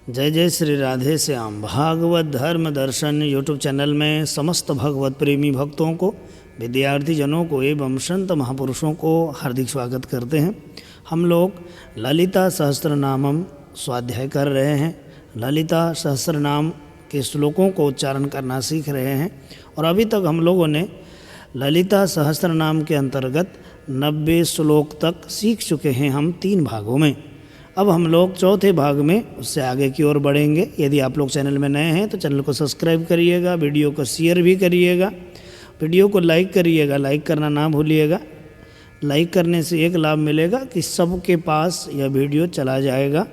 जय जय श्री राधे श्याम। भागवत धर्म दर्शन यूट्यूब चैनल में समस्त भगवत प्रेमी भक्तों को, विद्यार्थी जनों को एवं संत महापुरुषों को हार्दिक स्वागत करते हैं। हम लोग ललिता सहस्त्रनामम स्वाध्याय कर रहे हैं। ललिता सहस्त्रनाम के श्लोकों को उच्चारण करना सीख रहे हैं और अभी तक हम लोगों ने ललिता सहस्त्रनाम के अंतर्गत 90 श्लोक तक सीख चुके हैं हम 3 भागों में। अब हम लोग चौथे भाग में उससे आगे की ओर बढ़ेंगे। यदि आप लोग चैनल में नए हैं तो चैनल को सब्सक्राइब करिएगा, वीडियो को शेयर भी करिएगा, वीडियो को लाइक करिएगा, लाइक करना ना भूलिएगा। लाइक करने से एक लाभ मिलेगा कि सबके पास यह वीडियो चला जाएगा,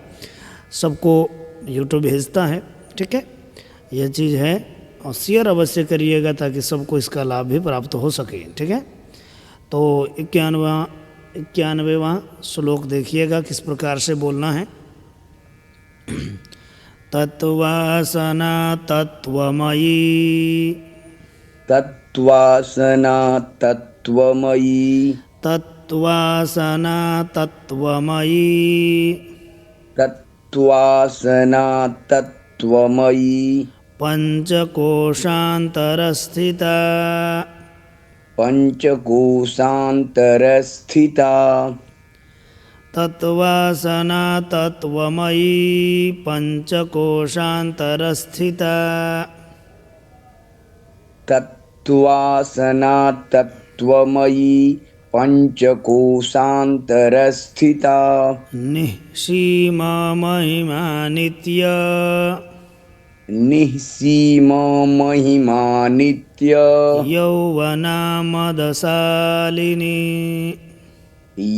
सबको यूट्यूब भेजता है, ठीक है, यह चीज़ है। और शेयर अवश्य करिएगा ताकि सबको इसका लाभ भी प्राप्त हो सके, ठीक है। तो 91वां श्लोक देखिएगा किस प्रकार से बोलना है। तत्वासना तत्वमयी, तत्वासना तत्वमयी, तत्वासना तत्वमयी, तत्वासना तत्वमयी, पंचकोशान्तरस्थिता, पंचकोशान्तरस्थिता, तत्वासना तत्वमयी पंचकोशान्तरस्थिता, तत्वासना तत्वमयी पंचकोशान्तरस्थिता, निःसीमा महिमा नित्य, निःसीमा महिमा नित्य, यौवना मदशालिनी,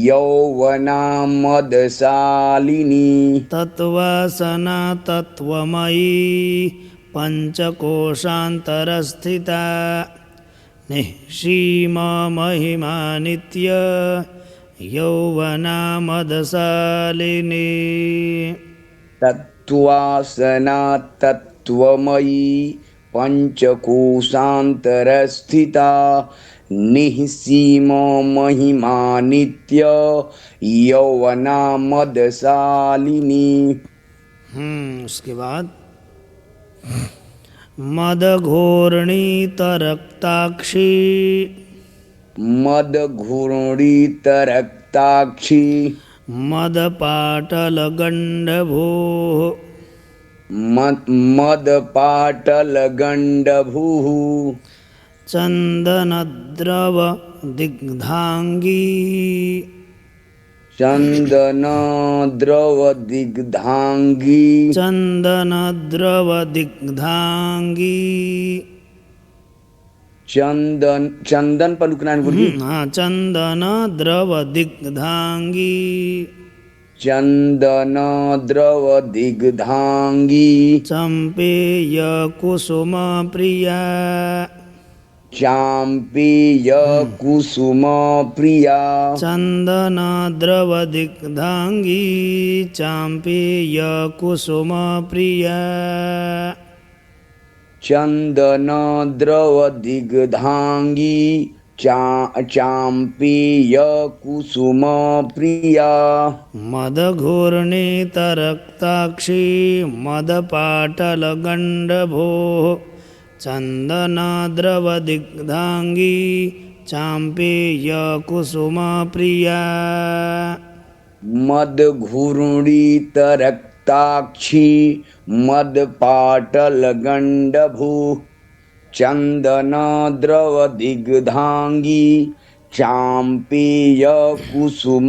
यौवना मदशालिनी, तत्वासना तत्वमयी पंचकोशान्तरस्थिता, निःसीमा महिमा नित्य, यौवना मदशालिनी। तत्वासना तत्वमयी पंचकोशान्तरस्थिता, निःसीमा महिमा नित्य, यौवना मदशालिनी। उसके बाद मदघोरणी तरक्ताक्षी, मदघूर्णितरक्ताक्षी, मदपाटलगण्डभूः, मदपाटलगण्डभूः, चन्दनद्रव दिग्धांगी, चन्दनद्रव दिग्धांगी, चन्दनद्रव दिग्धांगी, चंदन पर रुकना है गुरु जी। हाँ, चन्दनद्रव दिग्धांगी, चंदन द्रव दिग्धांगी, चम्पेय कुसुम प्रिया, चाम्पेय कुसुम प्रिया, चंदन द्रव दिग्धांगी, चाम्पेय कुसुम प्रिया, चंदन द्रव दिग्धांगी, चाम्पेय कुसुम प्रिया, मदघूर्णितरक्ताक्षी, मदपाटलगण्डभूः, चन्दनद्रव दिग्धांगी, चाम्पेय कुसुम प्रिया। मदघूर्णितरक्ताक्षी, मदपाटलगण्डभूः, चन्दनद्रव दिग्धांगी, चाम्पेय कुसुम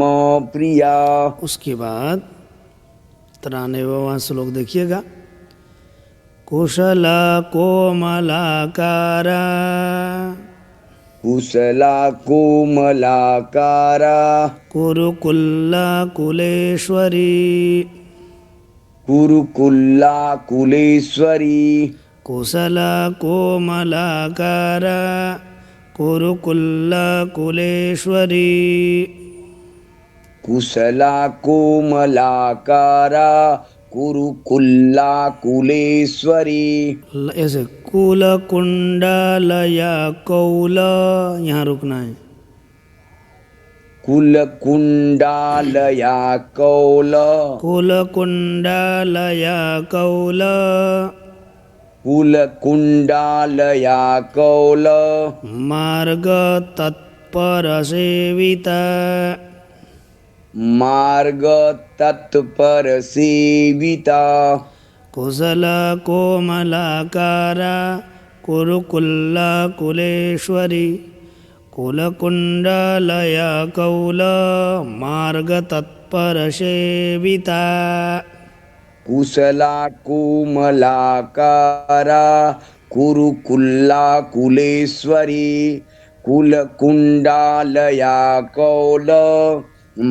प्रिया। उसके बाद 93वां श्लोक देखिएगा। कुशला कोमलाकारा, कुशला कोमलाकारा, कुरुकुल्ला कुलेश्वरी, कुरुकुल्ला कुलेश्वरी, कुशला कोमलाकारा, कुरुकुल्ला कुलेश्वरी, कुशला कोमलाकारा, कुरुकुल्ला कुलेश्वरी। ऐसे कुल कुंडलया कौल, यहाँ रुकना है। कुलकुण्डालया कौल कुलकुण्डालया कौल कुलकुण्डालया कौल मार्गतत्परसेविता मार्गतत्परसेविता कुशलकोमलाकारा कुरुकुल्लाकुलेश्वरी कुलकुण्डलया कौल मार्गतत्परसेविता कुशला कोमलाकारा कुरुकुल्लाकुलेश्वरी कुलकुण्डालया कौल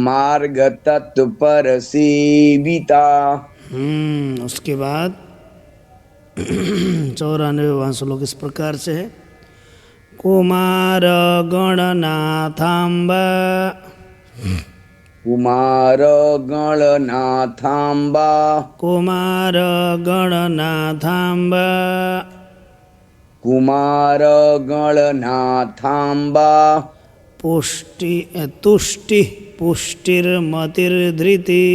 मार्गतत्परसेविता। उसके बाद 94वां श्लोक इस प्रकार से है। कुमार गणनाथाम्बा कुमार गणनाथाम्बा कुमार गणनाथाम्बा कुमार गणनाथाम्बा तुष्टिः पुष्टिर्मतिर्धृति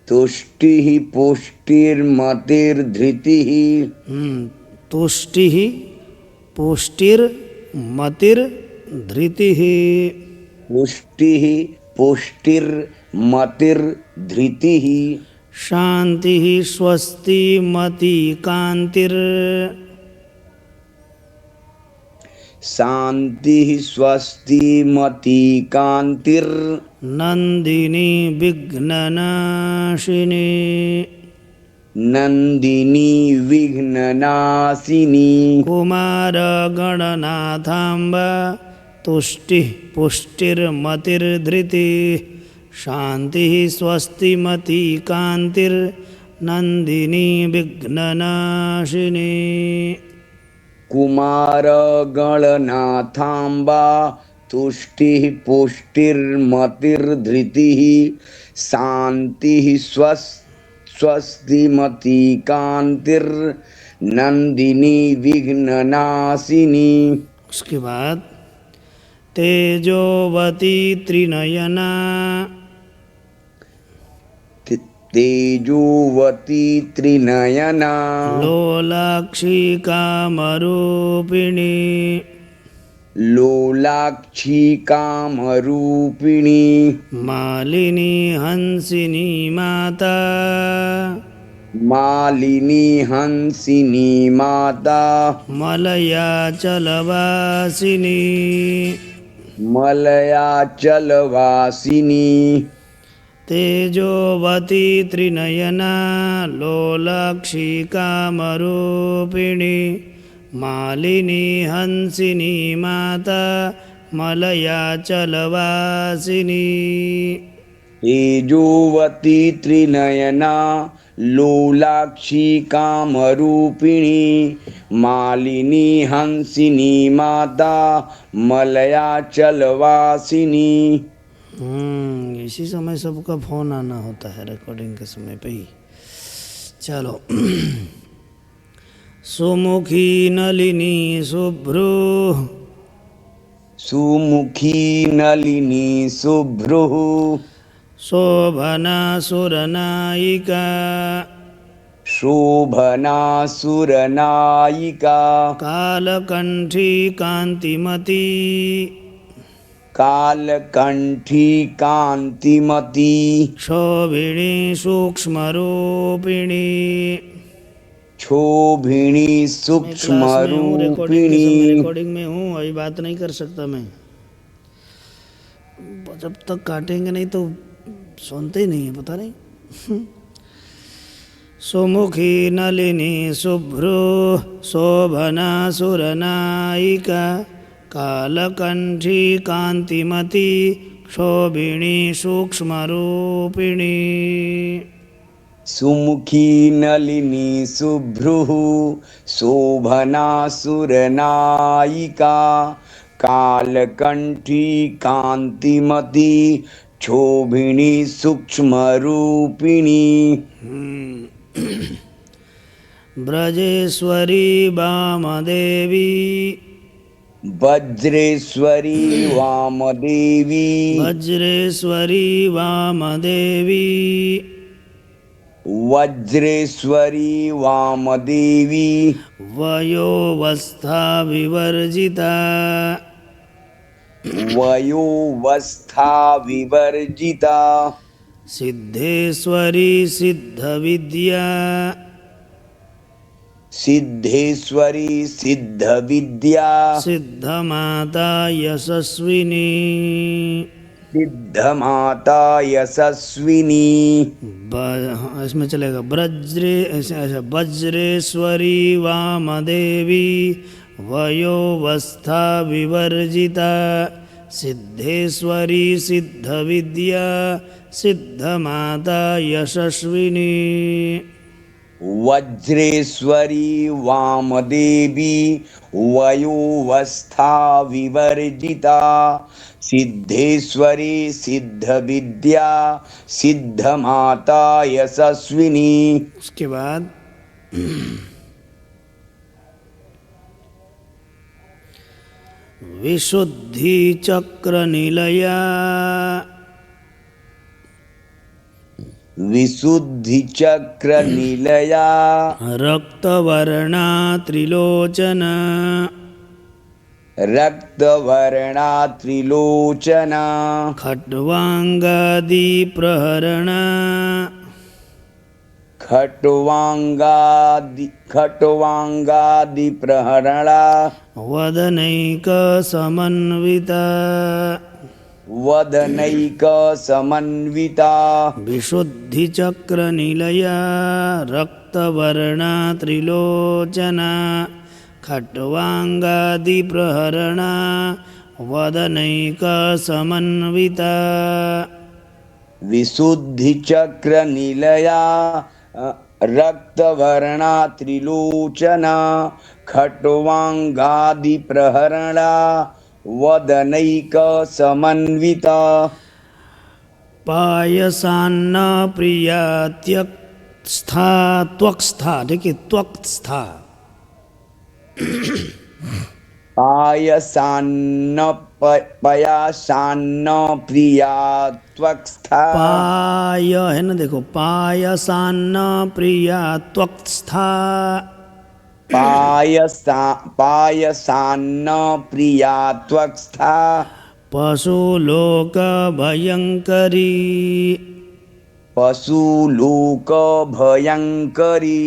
तुष्टिः पुष्टिर्मतिर्धृतिः तुष्टिः पुष्टिर्मतिर्धृतिः पुष्टिः पुष्टिर्मतिर्धृतिः शान्तिः स्वस्तिमति कान्तिर् शान्तिः स्वस्तिमति कान्तिर् नन्दिनी विघ्ननाशिनी नन्दिनी विघ्ननाशिनी कुमार गणनाथाम्बा तुष्टिः पुष्टिर्मतिर्धृतिः शान्तिः स्वस्तिमति कान्तिर्नन्दिनी विघ्ननाशिनी। कुमार गणनाथाम्बा तुष्टिः पुष्टिर्मतिर्धृतिः शान्तिः स्वस्तिमति कान्तिर्नन्दिनी विघ्ननाशिनी। उसके बाद तेजोवती त्रिनयना तेजोवती त्रिनयना लोलाक्षी कामरूपिणी लोलाक्षी कामरूपिणी मालिनी हंसिनी माता मालिनी हंसिनी माता मलयाचलवासिनी मलयाचलवासिनी तेजोवती त्रिनयना लोलाक्षी कामरूपिणी मालिनी हंसिनी माता मलयाचलवासिनी। तेजोवती त्रिनयना लोलाक्षी कामरूपिणी मालिनी हंसिनी माता मलयाचलवासिनी। इसी समय सबका फोन आना होता है रिकॉर्डिंग के समय पे ही। चलो सुमुखी नलिनी शुभ्रू सुमुखी नलिनी शुभ्रू शोभना सुरनायिका शोभना सुरनायिका कालकंठी कांतिमती कालकंठी कांतिमती शोभिणी सूक्ष्मरूपिणी क्षोभिणी सूक्ष्मरूपिणी। रिकॉर्डिंग में हूँ अभी बात नहीं कर सकता मैं, जब तक काटेंगे नहीं तो सुनते ही नहीं है, पता नहीं। सुमुखी नलिनी शुभ्रू शोभना सुरनायिका कालकंठी कांतिमती क्षोभिणी सूक्ष्मरूपिणी। सुमुखी नलिनी शुभ्रुः शोभना सुरनायिका कालकंठी कांतिमती क्षोभिणी सूक्ष्मरूपिणी। ब्रजेश्वरी वामदेवी वज्रेश्वरी वामदेवी वज्रेश्वरी वामदेवी वज्रेश्वरी वामदेवी वयोवस्था विवर्जिता वयोवस्था विवर्जिता सिद्धेश्वरी सिद्धविद्या सिद्धेश्वरी सिद्धविद्या सिद्धमाता यशस्विनी सिद्धमाता यशस्विनी इसमें चलेगा वज्रेश्वरी वामदेवी वयोवस्था विवर्जिता सिद्धेश्वरी सिद्धविद्या सिद्धमाता यशस्विनी वज्रेश्वरी वामदेवी वयोवस्था विवर्जिता सिद्धेश्वरी सिद्धविद्या सिद्धमाता यशस्विनी। उसके बाद विशुद्धि चक्र निलया विशुद्धि चक्र निलया रक्तवर्णा त्रिलोचना रक्तवर्णा त्रिलोचना खट्वांगादि प्रहरणा खट्वांगादि प्रहरणा वदनैक समन्विता वदनैक समन्विता विशुद्धि चक्र निलया रक्तवर्णा त्रिलोचना खट्वांगादि प्रहरणा वदनैक समन्विता विशुद्धि चक्र निलया रक्तवर्णा त्रिलोचना खट्वांगादि प्रहरणा वदनैक समन्विता पायसान्न प्रिया त्यक्स्था त्वक्स्था, देखिए त्वक्स्था पायसान्न पयासान्न प्रिया त्वक्स्था पाय है ना, देखो पायसान्न प्रिया त्वक्स्था पायसान्न प्रिया त्वक्स्था पशुलोक भयंकरी पशुलोक भयंकरी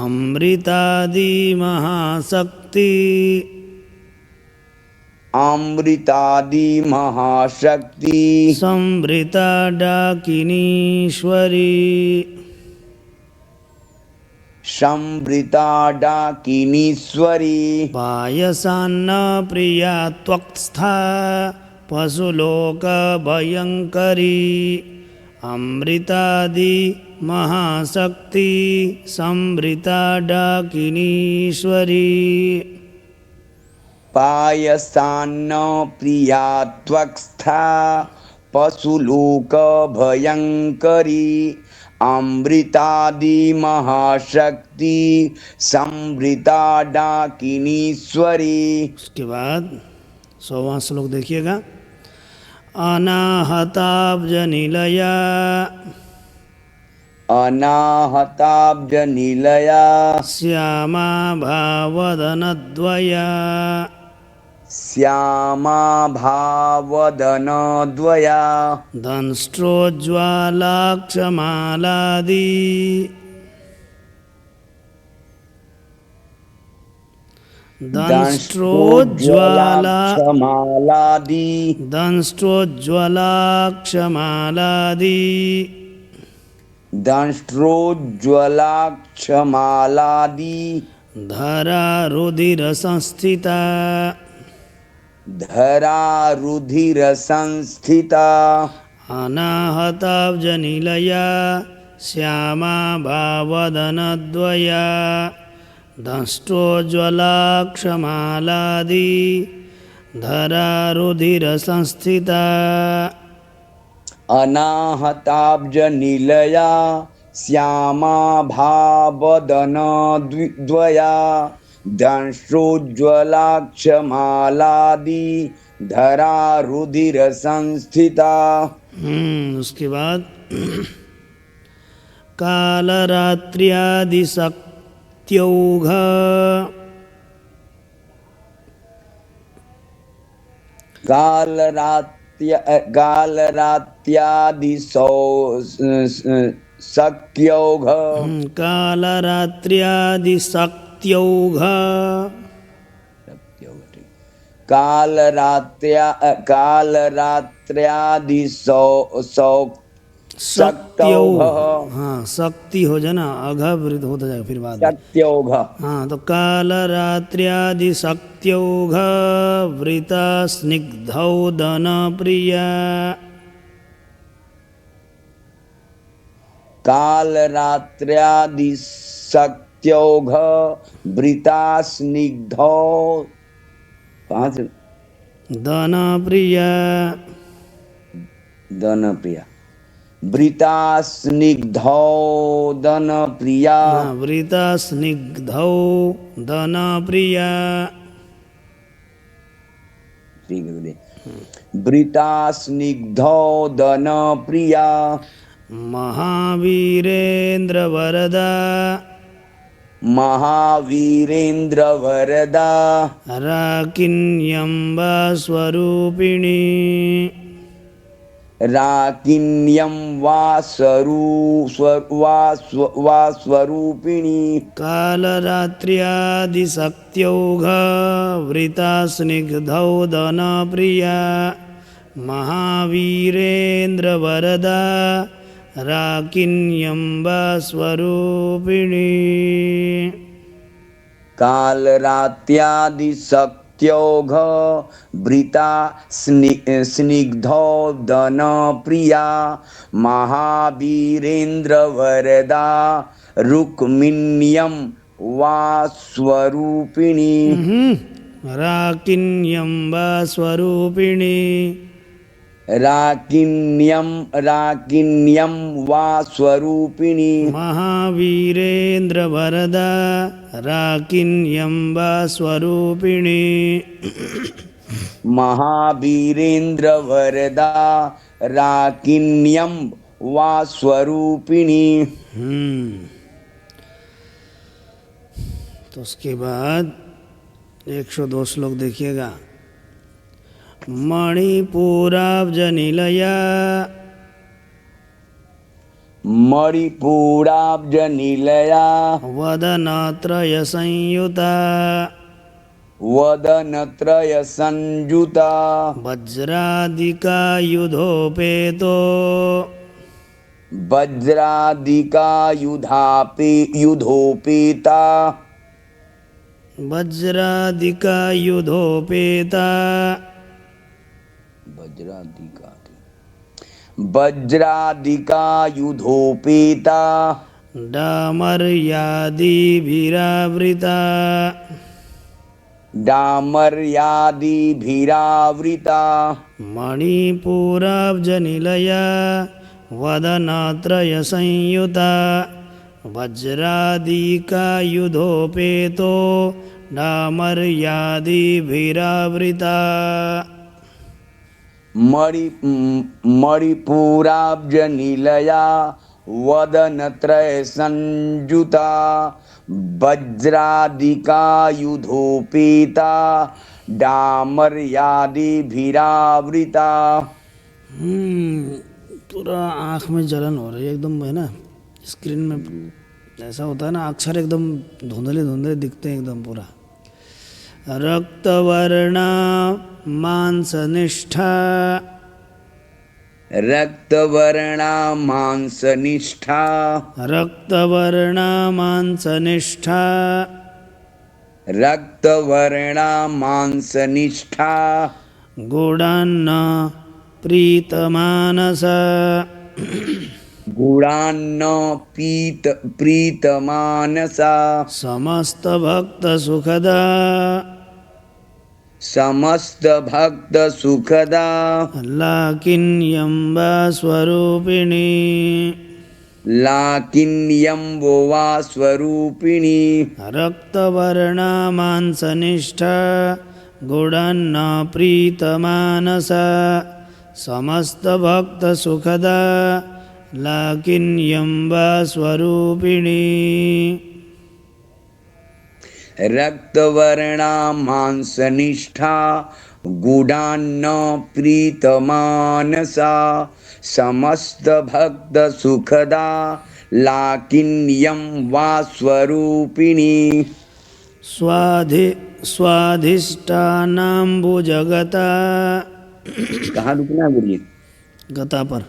अमृतादि महाशक्ति अमृतादि महाशक्ति संवृता डाकिनीश्वरी संवृता डाकिनीश्वरी पायसान्न प्रिया त्वक्स्था पशुलोक भयंकरी अमृतादि महाशक्ति संवृता डाकिनीश्वरी पायसान्न प्रिया त्वक्स्था पशुलोक भयंकरी अमृतादि महाशक्ति संवृता डाकिनीश्वरी। उसके बाद 100वां श्लोक देखिएगा। अनाहताब्ज निलया अनाहताब्ज निलया श्यामा भावदनद्वया श्यामा भावदनद्वया दंष्ट्रोज्ज्वलाक्षमालादि दंष्ट्रोज्ज्वलाक्षमालादि दंष्ट्रोज्ज्वलाक्षमालादि दंष्ट्रोज्ज्वलाक्षमालादि धरा रुधिर संस्थिता धरा रुधिर संस्थिता अनाहताब्ज निलया श्यामा भावदनद्वया दंष्ट्रोज्ज्वलाक्षमालादि धरा रुधिर संस्थिता अनाहताब्ज निलया श्यामा भावदन द्वया दंशोज्ज्वलाक्षमालादि धरा रुधिर संस्थिता। उसके बाद कालरात्र्यादि शक्त्यौघ कालरात्यादि शक्त्यौघ। कालरात्र्यादि शक्त्यौघ कालरात्र्यादि शक्त्यौघ। शक्त्यौघ। हाँ, शक्ति हो जाए ना, अघ वृद्ध होता जाएगा फिर बाद में। शक्त्यौघ। हाँ, तो कालरात्र्यादि शक्त्यौघ वृता स्निग्धौ दन प्रिया। कालरात्र्यादि शक्त्यौघ वृता स्निग्धौ दन प्रिया। दन प्रिया। वृता स्निग्धौ दन प्रिया। हाँ, वृता स्निग्धौ दन प्रिया। वृता स्निग्धौ दन प्रिया। महावीरेन्द्र वरदा महावीरेन्द्र वरदा राकिन्यम्बा स्वरूपिणी। राकिन्यं वा स्वरूपिणी। कालरात्र्यादि शक्त्यौघ वृता स्निग्धौ दन प्रिया। महावीरेन्द्र वरदा राकिन्यम्बा स्वरूपिणी। कालरात्यादि शक्त्यौघ वृता स्निग्धौ दन प्रिया। महावीरेन्द्र वरदा रुक्मिण्यं वा स्वरूपिणी। राकिन्यम्बा स्वरूपिणी। राकिन्यं वा स्वरूपिणी। महावीरेन्द्र वरदा राकिन्यम्बा स्वरूपिणी। महावीरेन्द्र वरदा राकिन्यं वा स्वरूपिणी। तो उसके बाद 102 श्लोक देखिएगा। मणिपुराब्जनिलया मणिपुराब्जनिलया वदनत्रय संयुता वदनत्रय संयुता वज्रादिका युधोपेतो वज्रादिका युधोपेता वज्रादिका युधोपेता वज्रादिका युधोपेता डामर्यादिभिरावृता डामर्यादिभिरावृता मणिपुराब्जनिलया वदनत्रय संयुता वज्रादिका युधोपेतो डामर्यादिभिरावृता। मणिपुराब्जनिलया वदनत्रय संयुता वज्रादिका युधोपेता डामर्यादिभिरावृता। पूरा आँख में जलन हो रही है एकदम, है ना। स्क्रीन में ऐसा होता है ना, अक्षर एकदम धुंधले धुंधले दिखते हैं एकदम पूरा। रक्तवर्णा मांसनिष्ठा रक्तवर्णा मांसनिष्ठा रक्तवर्णा मांसनिष्ठा रक्तवर्णा मांसनिष्ठा गुणान्न प्रीतमानसा गुणान्न प्रीतमानसा समस्त भक्त सुखदा समस्त भक्त सुखदा लाकिन्यम्बा स्वरूपिणी लाकिन्यं वो स्वरूपिणी रक्तवर्णा मांसनिष्ठा गुणान्न प्रीतमानसा समस्तभक्तसुखदा लाकिन्यं वा स्वरूपिणी। रक्तवर्णा मांसनिष्ठा गुडान्न प्रीतमानसा समस्त भक्त सुखदा लाकिन्यं वा स्वरूपिणी। स्वाधिष्ठानाम्बुजगता कहाँ रुकना बोलिए? गता पर।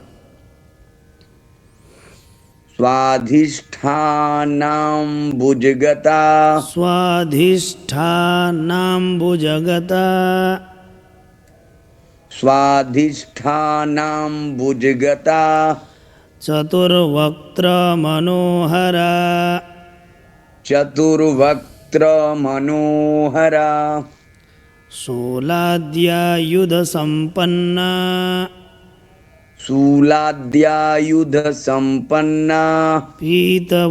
स्वाधिष्ठानाम्बुजगता स्वाधिष्ठानाम्बुजगता स्वाधिष्ठानाम्बुजगता चतुर्वक्त्र मनोहरा चतुर्वक्त्र मनोहरा शूलाद्यायुध संपन्ना शूलाद्यायुध संपन्ना पीतवर्णातिगर्विता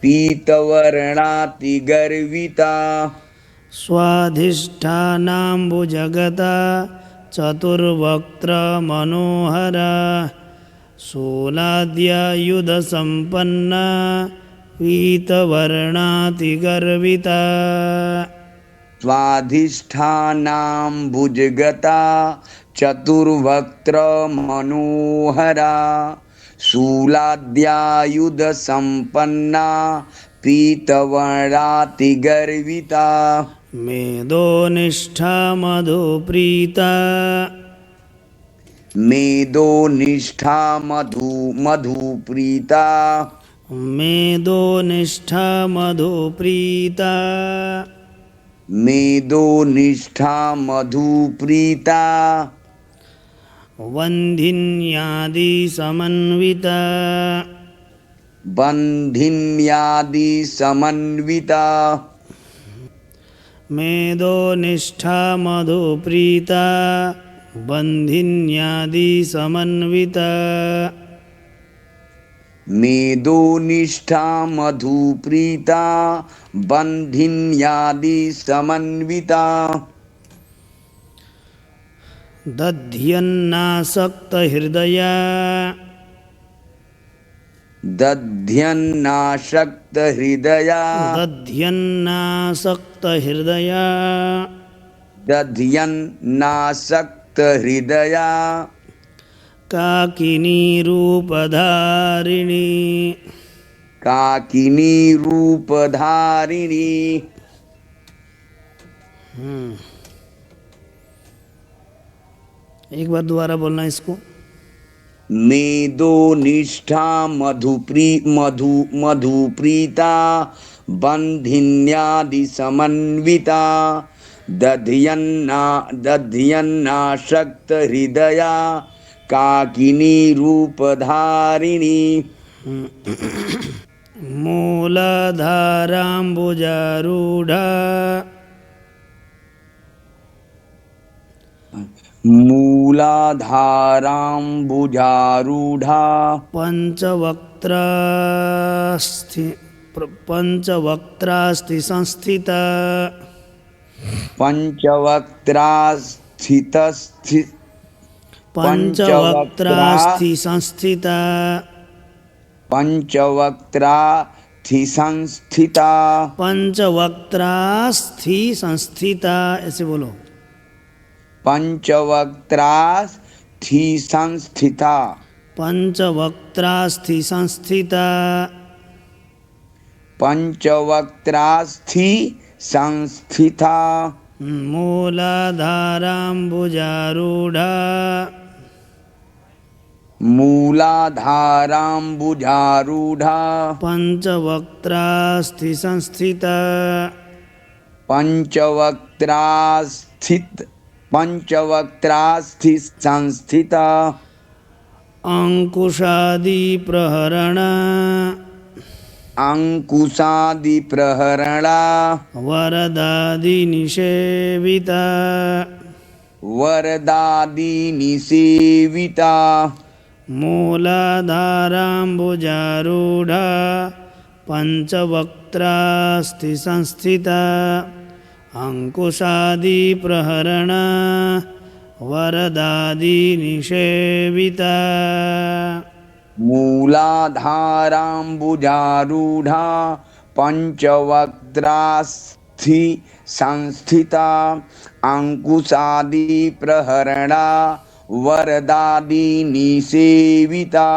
पीतवर्णातिगर्विता स्वाधिष्ठानाम्बुजगता चतुर्वक्त्र मनोहरा शूलाद्यायुध संपन्ना पीतवर्णातिगर्विता स्वाधिष्ठानाम्बुजगता चतुर्वक्त्र मनोहरा शूलाद्यायुध संपन्ना पीतवर्णातिगर्विता मेदोनिष्ठा मधुप्रीता मेदोनिष्ठा मधुप्रीता मेदोनिष्ठा मधुप्रीता मेदोनिष्ठा मधुप्रीता वन्धिन्यादि समन्विता बन्धिन्यादि समन्विता मेदोनिष्ठा मधुप्रीता बन्धिन्यादि समन्विता मेदोनिष्ठा मधुप्रीता बन्धिन्यादि समन्विता दध्यन्नासक्तहृदया दध्यन्नासक्तहृदया दध्यन्नासक्तहृदया दध्यन्नासक्तहृदया काकिनी रूपधारिणी काकिनी रूपधारिणी एक बार दोबारा बोलना इसको। मेदोनिष्ठा मधुप्रीता बन्धिन्यादि समन्विता दध्यन्नासक्तहृदया काकिनी रूपधारिणी मूलाधाराम्बुजारूढ़ा मूलाधाराम्बुजारूढ़ा पंचवक्त्रास्ति संस्थिता पंचवक्त्रास्ति संस्थिता पंचवक्त्रास्ति संस्थिता पंचवक्त्रास्ति संस्थिता ऐसे बोलो। पंचवक्त्रास्ति संस्थिता पंचवक्त्रास्ति संस्थिता पंचवक्त्रास्ति संस्थिता मूलाधाराम्बुजारूढ़ा मूलाधाराम्बुजारूढ़ा पंचवक्त्रास्ति संस्थिता पंचवक्त्रास्ति संस्थिता अंकुशादि प्रहरणा अंकुशादि प्रहरणा वरदादि निषेविता वरदादि निसेविता मूलाधाराम्बुजारूढा पञ्चवक्त्रास्ति संस्थिता अंकुशादिप्रहरणा वरदादिनिषेविता। मूलाधाराम्बुजारूढा पंचवक्त्रास्थि संस्थिता अंकुशादि प्रहरणा वरदादि निसेविता।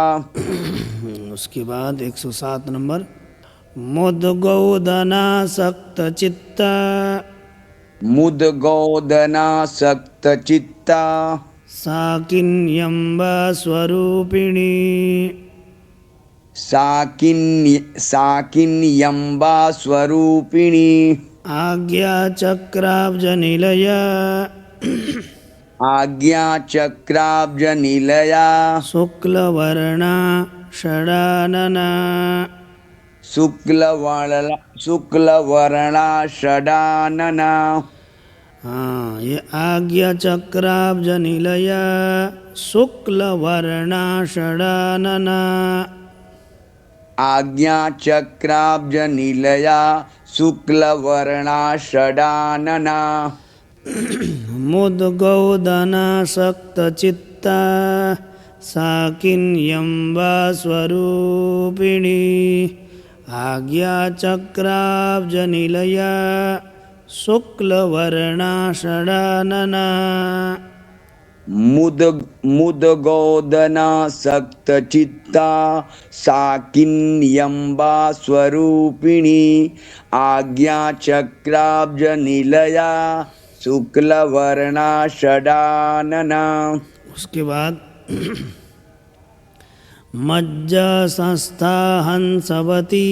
उसके बाद 107 नंबर। मुद्गौदनासक्त चित्ता मुद्गौदनासक्त चित्ता साकिन्यम्बा स्वरूपिणी साकिन्यम्बा स्वरूपिणी आज्ञाचक्राब्जनिलया आज्ञाचक्राब्जनिलया शुक्लवर्णा षडानना। शुक्लवर्णा षडानना। हाँ, ये आज्ञाचक्राब्जनिलया शुक्लवर्णा षडानना। आज्ञाचक्राब्जनिलया शुक्लवर्णा षडानना। मुद्गौदनासक्तचित्ता साकिन्यम्बा स्वरूपिणी आज्ञाचक्राब्जनिलया शुक्लवर्णा षडानना। मुद्गौदनासक्तचित्ता साकिन्यम्बा स्वरूपिणी आज्ञाचक्राब्जनिलया शुक्लवर्णा षडानना। उसके बाद मज्जा संस्था हंसवती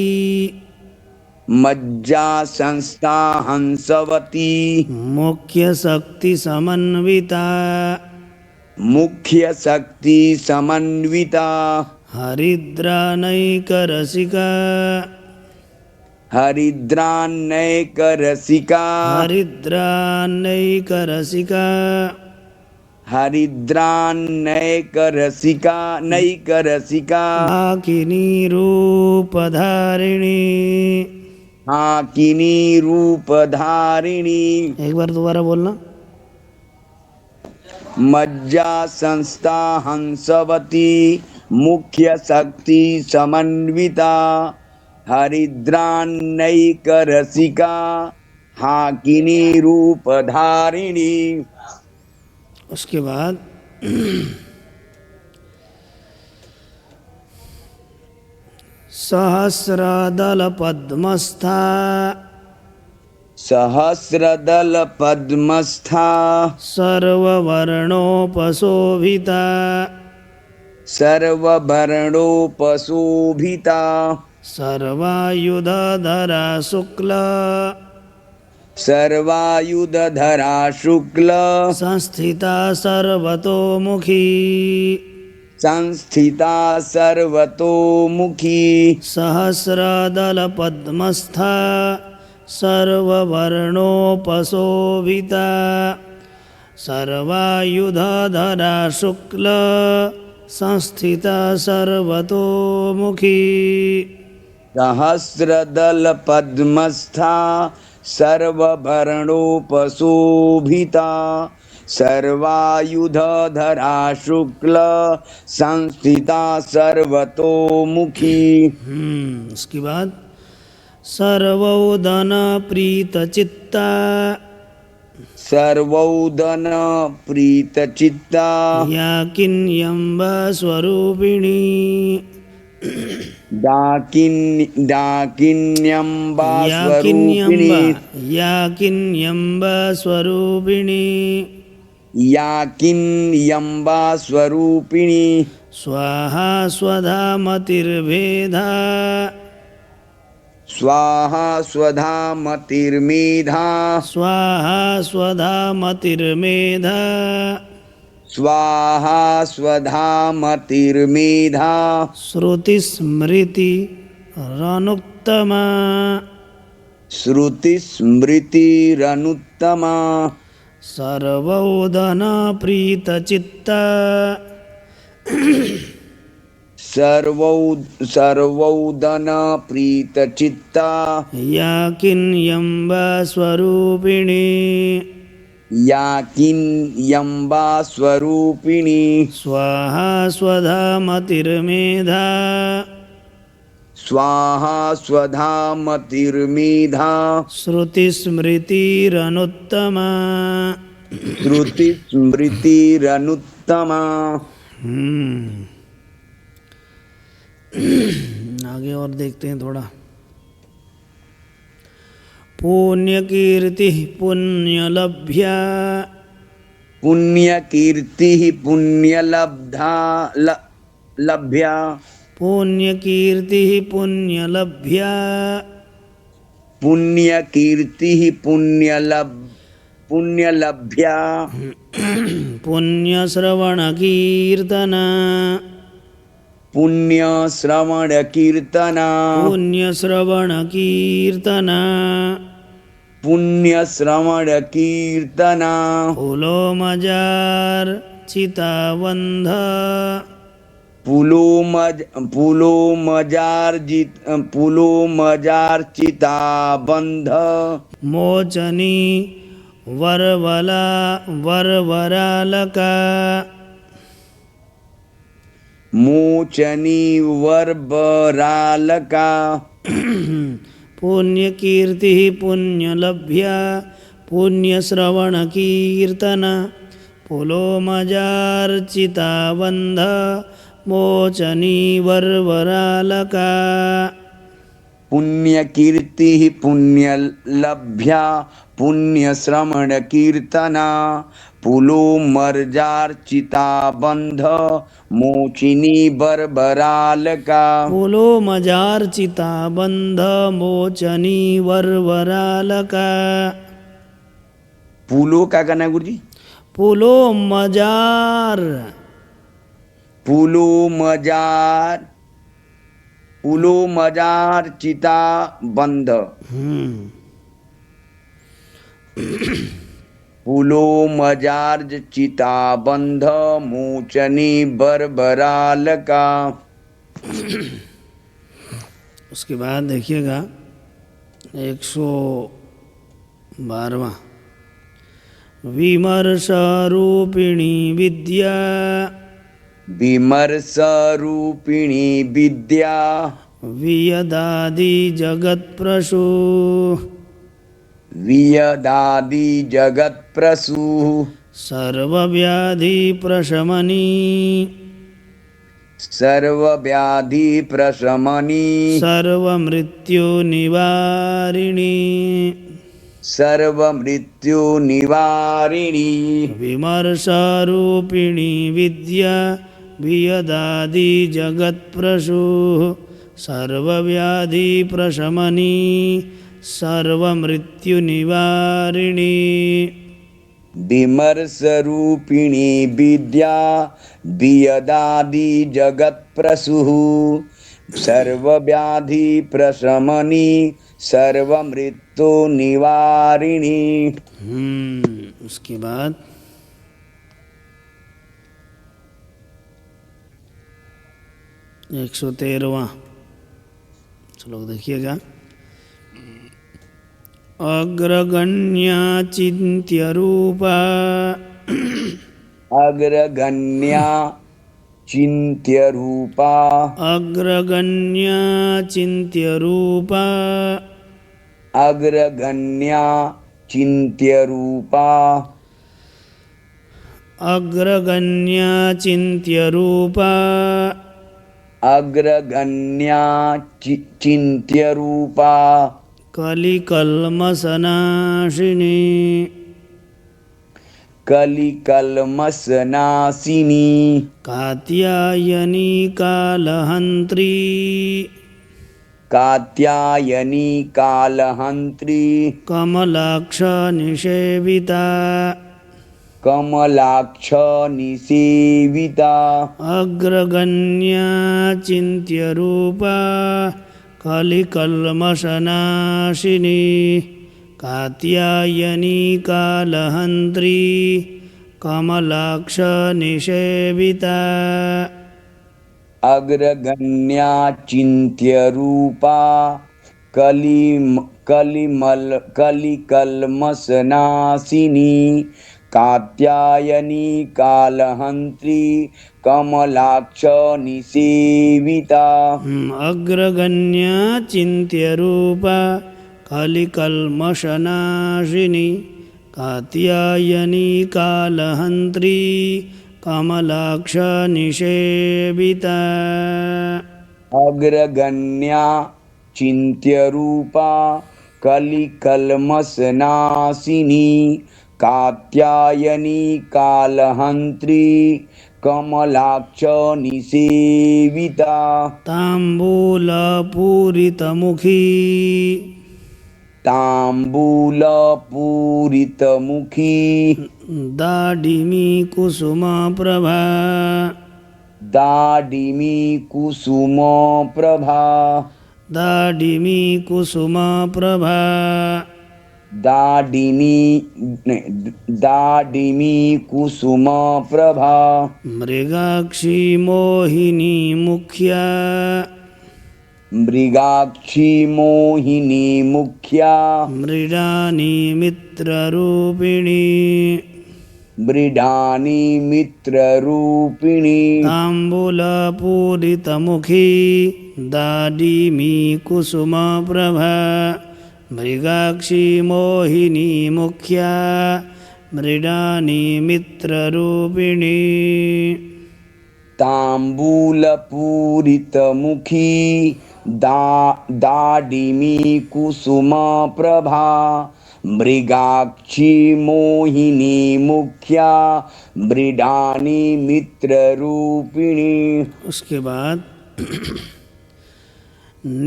मज्जा संस्था हंसवती मुख्य शक्ति समन्विता मुख्य शक्ति समन्विता हरिद्रानैकरसिका हरिद्रानैकरसिका हरिद्रानैकरसिका हरिद्रानैकरसिका नैकरसिका हाकिनी रूपधारिणी। हाकिनी रूपधारिणी। एक बार दोबारा बोलना। मज्जा संस्था हंसवती मुख्य शक्ति समन्विता हरिद्रानैकरसिका हाकिनी रूपधारिणी। उसके बाद सहस्रदल पद्मस्था सहस्रदल पद्मस्था सर्ववर्णोपशोभिता सर्ववर्णोपशोभिता सर्वायुधधरा शुक्ल सर्वायुधधरा शुक्ल संस्थिता सर्वतोमुखी संस्थिता सर्वतोमुखी सहस्रदल पद्मस्था सर्ववर्णोपशोभिता सर्वायुधधरा शुक्ल संस्थिता सर्वतोमुखी। सहस्रदल पद्मस्था सर्ववर्णोपशोभिता सर्वायुधधरा शुक्ल संस्थिता सर्वतोमुखी। उसके बाद सर्वोदन प्रीतचित्ता सर्वोदन प्रीतचित्ता याकिन्यम्बा स्वरूपिणी डाकिन्यम्बा स्वरूपिणी याकिन्यम्बा स्वरूपिणी याकिन्यम्बा स्वरूपिणी स्वाहा स्वधा मतिर्भेदा स्वाहा स्वधा मतिर्मेधा स्वाहा स्वधा मतिर्मेधा स्वाहा स्वधा मतिर्मेधा श्रुतिस्मृति रनुत्तमा श्रुतिस्मृतिरनुत्तमा सर्वोदन प्रीतचित्ता सर्वौदन प्रीतचित्ता या किन्यम्बा स्वरूपिणी या किन्यम्बा स्वरूपिणी स्वाहा स्वधा मतिर्मेधा स्वाहा स्वधा मतिर्मेधा श्रुतिस्मृतिरनुत्तमा। श्रुतिस्मृतिरनुत्तमा। आगे और देखते हैं थोड़ा। पुण्यकीर्ति पुण्यलभ्या पुण्यकीर्ति पुण्यलब्धा लभ्या पुण्यकीर्ति पुण्यलभ्या पुण्यकीर्ति पुण्यलभ्या पुण्यश्रवणकीर्तना पुण्यश्रवणकीर्तना पुण्यश्रवणकीर्तना पुण्यश्रवणकीर्तना पुलोमजार्चितावन्ध पुलोमजार्चिता बंध मोचनी वरवरालका मोचनी वर्बरालका पुण्यकीर्ति पुण्यलभ्या पुण्यश्रवणकीर्तन पुलोमजार्चितावन्ध मोचनी वरवरालका पुण्यकीर्ति पुण्यलभ्या पुण्यश्रवणकीर्तना पुलोमर्जार्चिता बंध मोचिनी बर्बरालका पुलोमजार्चिता बंध मोचनी वरवरालका। पुलो क्या करना है गुरुजी? पुलोमजार पुलोमजार्चिता बंध पुलोमजार्चिता बंध मोचनी बर्बरालका। उसके बाद देखिएगा 112वां। विमर्शरूपिणी विद्या विमर्शरूपिणी विद्या वियदादि जगत्प्रसू वियदादि जगत्प्रसू सर्वव्याधि प्रशमनी सर्वव्याधि प्रशमनी सर्वमृत्यु निवारिणी सर्वमृत्यु निवारिणी विमर्शरूपिणी विद्या वियदादि जगत्प्रसू सर्वव्याधि प्रशमनी सर्वमृत्यु निवारिणी विमर्शरूपिणी विद्या वियदादि जगत्प्रसुः सर्वव्याधि प्रशमनी सर्वमृत्यु निवारिणी। उसके बाद 113वां चलो देखिएगा। अग्रगण्या चिन्त्यरूपा अग्रगण्या चिन्त्यरूपा अग्रगण्या चिन्त्यरूपा अग्रगण्या चिन्त्यरूपा अग्रगण्या चिन्त्यरूपा अग्रगण्या चिन्त्यरूपा कलिकल्मषनाशिनी कलिकल्मषनाशिनी कात्यायनी कालहन्त्री कात्यायनी कालहन्त्री कमलाक्ष निषेविता कमलाक्ष निसेविता अग्रगण्या चिन्त्यरूपा कलिकल्मषनाशिनी कात्यायनी कालहन्त्री कमलाक्ष निषेविता। अग्रगण्या चिन्त्यरूपा कलिकल्मषनाशिनी कात्यायनी कालहन्त्री कमलाक्ष निसेविता। अग्रगण्या चिन्त्यरूपा कलिकल्मषनाशिनी कात्यायनी कालहन्त्री कमलाक्ष निषेविता। अग्रगण्या चिन्त्यरूपा कलिकल्मषनाशिनी कात्यायनी कालहन्त्री कमलाक्ष निसेविता। ताम्बूलपूरितमुखी ताम्बूलपूरितमुखी दाडिमी कुसुमप्रभा दाडिमी कुसुमप्रभा दाडिमी कुसुमप्रभा दाडिमी कुसुमप्रभा। मृगाक्षी मोहिनी मुख्या मृगाक्षी मोहिनी मुख्या मृडानी मित्ररूपिणी मृडानी मित्ररूपिणी। ताम्बूलपूरितमुखी दाडिमी कुसुमप्रभा मृगाक्षी मोहिनी मुख्या मृडानी मित्ररूपिणी। ताम्बूलपूरितमुखी दाडिमी कुसुमप्रभा मृगाक्षी मोहिनी मुख्या मृडानी मित्ररूपिणी। उसके बाद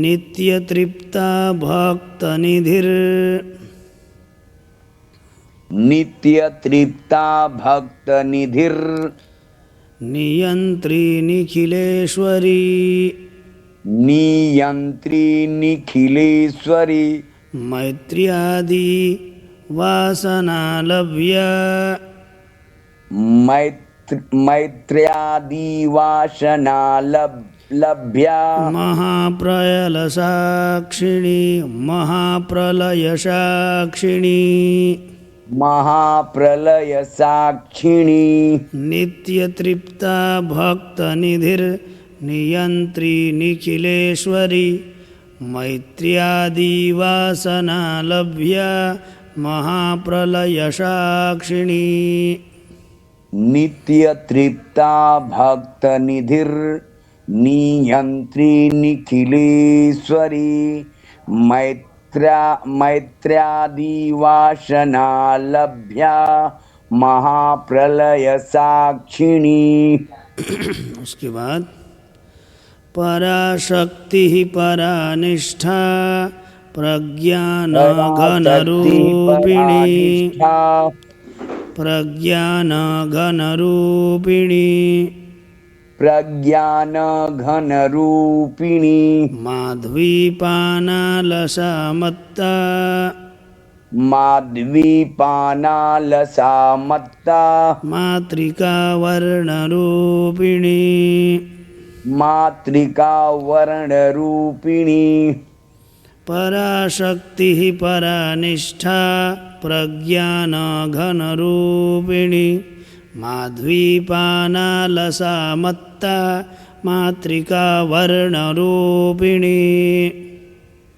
नित्यतृप्ता भक्तनिधिर नित्यतृप्ता भक्तनिधिर नियंत्री निखिलेश्वरी नियंत्री निखिलेश्वरी मैत्र्यादि वासनालभ्य मैत्र्यादिवासनालभ्या महाप्रलयसाक्षिणी महाप्रलयसाक्षिणी महाप्रलयसाक्षिणी नित्यतृप्ता भक्तनिधिर नियंत्री निखिलेश्वरी मैत्र्यादिवासनालभ्य महाप्रलयसाक्षिणी। नित्यतृप्ता भक्तनिधिर नियंत्री निखिलेश्वरी मैत्र्यादिवासनालभ्या महाप्रलयसाक्षिणी। उसके बाद पराशक्ति परानिष्ठा प्रज्ञानघनरूपिणी प्रज्ञानघनरूपिणी प्रज्ञानघनरूपिणी माध्वीपानालसामत्ता माध्वीपानालसामत्ता मातृकावर्णरूपिणी मातृकावर्णरूपिणी पराशक्ति परानिष्ठा प्रज्ञानघनरूपिणी माध्वीपानालसामत्ता मातृकावर्णरूपिणी।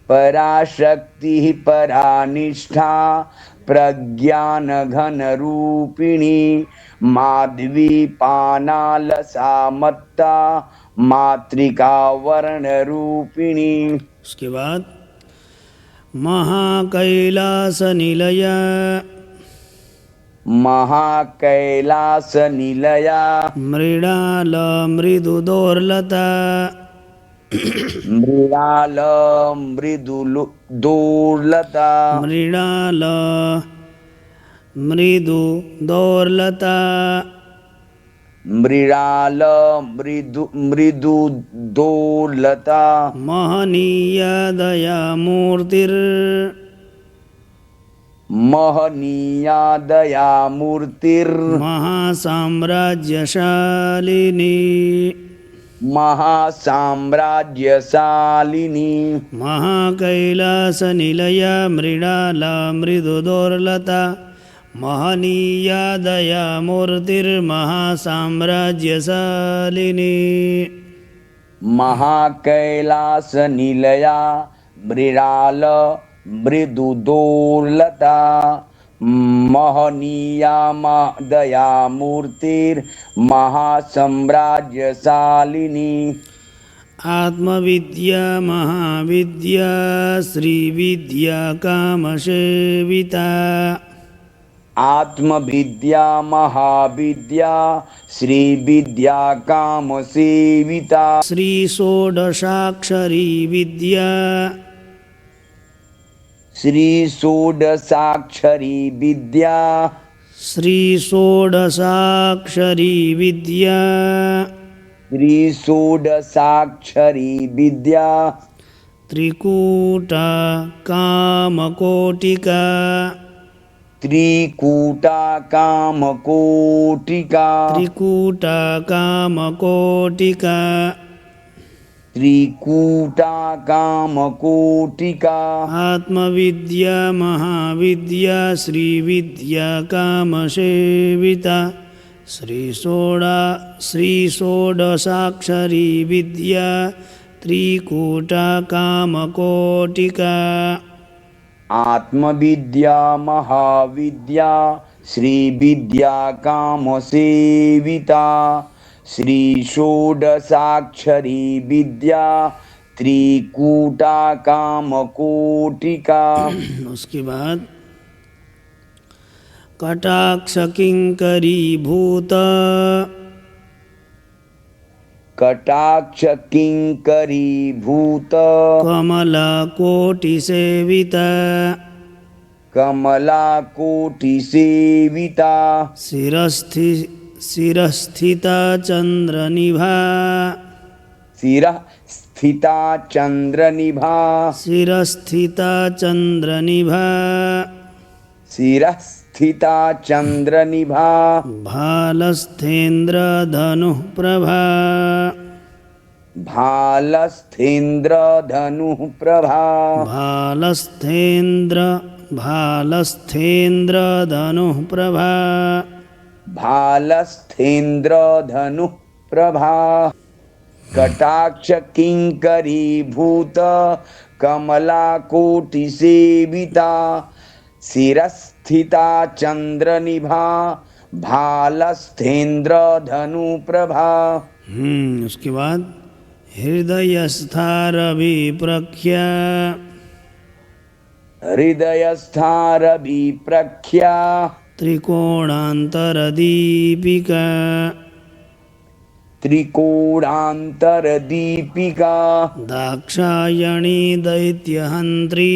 पराशक्ति परानिष्ठा प्रज्ञानघनरूपिणी माध्वीपानालसामत्ता मातृकावर्णरूपिणी। उसके बाद महाकैलासनिलया महाकैलासनिलया मृणाल मृदुदोर्लता मृणाल मृदुदोर्लता मृणाल मृदुदोर्लता मृणाल मृदुदोर्लता महनीय दयामूर्तिर् महनीया दयामूर्तिर् महासाम्राज्यशालिनी महासाम्राज्यशालिनी महाकैलासनिलया मृणाला मृदुदोर्लता महनीया दया मूर्तिर्महासाम्राज्यशालिनी महाकैलासनिलया मृणाल मृदुदोर्लता महनीया दया मूर्तिर्महासाम्राज्यशालिनी आत्मविद्या महाविद्या श्रीविद्या कामसेविता आत्मविद्या महाविद्या श्रीविद्या कामसेविता श्री षोडशाक्षरी विद्या श्री षोडशाक्षरी विद्या श्री षोडशाक्षरी विद्या श्री षोडशाक्षरी विद्या त्रिकूटा कामकोटिका त्रिकूटा कामकोटिका त्रिकूटा कामकोटिका त्रिकूटा कामकोटिका आत्मविद्या महाविद्या श्रीविद्या कामसेविता श्री षोडशाक्षरी विद्या त्रिकूटा कामकोटिका आत्मविद्या महाविद्या श्रीविद्या कामसेविता श्री षोडशाक्षरी विद्या त्रिकूटा कामकोटिका। उसके बाद कटाक्ष किंकरी भूत कटाक्ष किंकरी भूत कमला कोटि सेविता कमला कोटि सेविता शिरस्थिता चंद्रनिभा शिरः स्थिता चंद्रनिभा शिरस्थिता चंद्रनिभा शिरः स्थिता चंद्रनिभा भालस्थेन्द्र धनुः प्रभा भालस्थेन्द्र धनुः प्रभा भालस्थेन्द्र धनुः प्रभा भालस्थेन्द्र धनुः प्रभा कटाक्ष किंकरी भूत कमला कोटि सेविता शिरस्थिता चंद्रनिभा भालस्थेन्द्र धनु प्रभा। उसके बाद हृदयस्थारभिप्रख्या हृदयस्थारभिप्रख्या त्रिकोणान्तरदीपिका त्रिकोणान्तरदीपिका दाक्षायणी दैत्यहन्त्री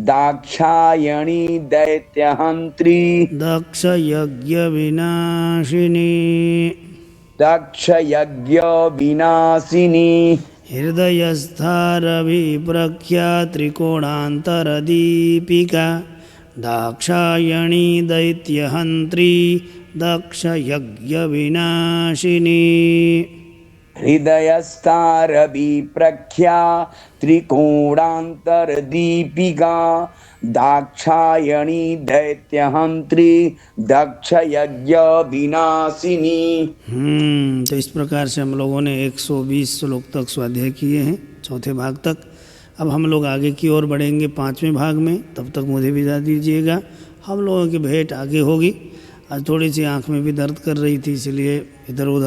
दाक्षायणी दैत्यहन्त्री दक्षयज्ञविनाशिनी दक्षयज्ञविनाशिनी हृदयस्थारभिप्रख्या त्रिकोणान्तरदीपिका दाक्षायणी दैत्यहन्त्री दक्षयज्ञविनाशिनी हृदयस्थारभिप्रख्या त्रिकोणान्तरदीपिका दाक्षायणी दैत्यहन्त्री दक्षयज्ञ विनाशिनी। तो इस प्रकार से हम लोगों ने 120 श्लोक तक स्वाध्याय किए हैं, चौथे भाग तक। अब हम लोग आगे की ओर बढ़ेंगे 5वें भाग में, तब तक मुझे विदा दीजिएगा। हम लोगों की भेंट आगे होगी। आज थोड़ी सी आँख में भी दर्द कर रही थी, इसलिए इधर उधर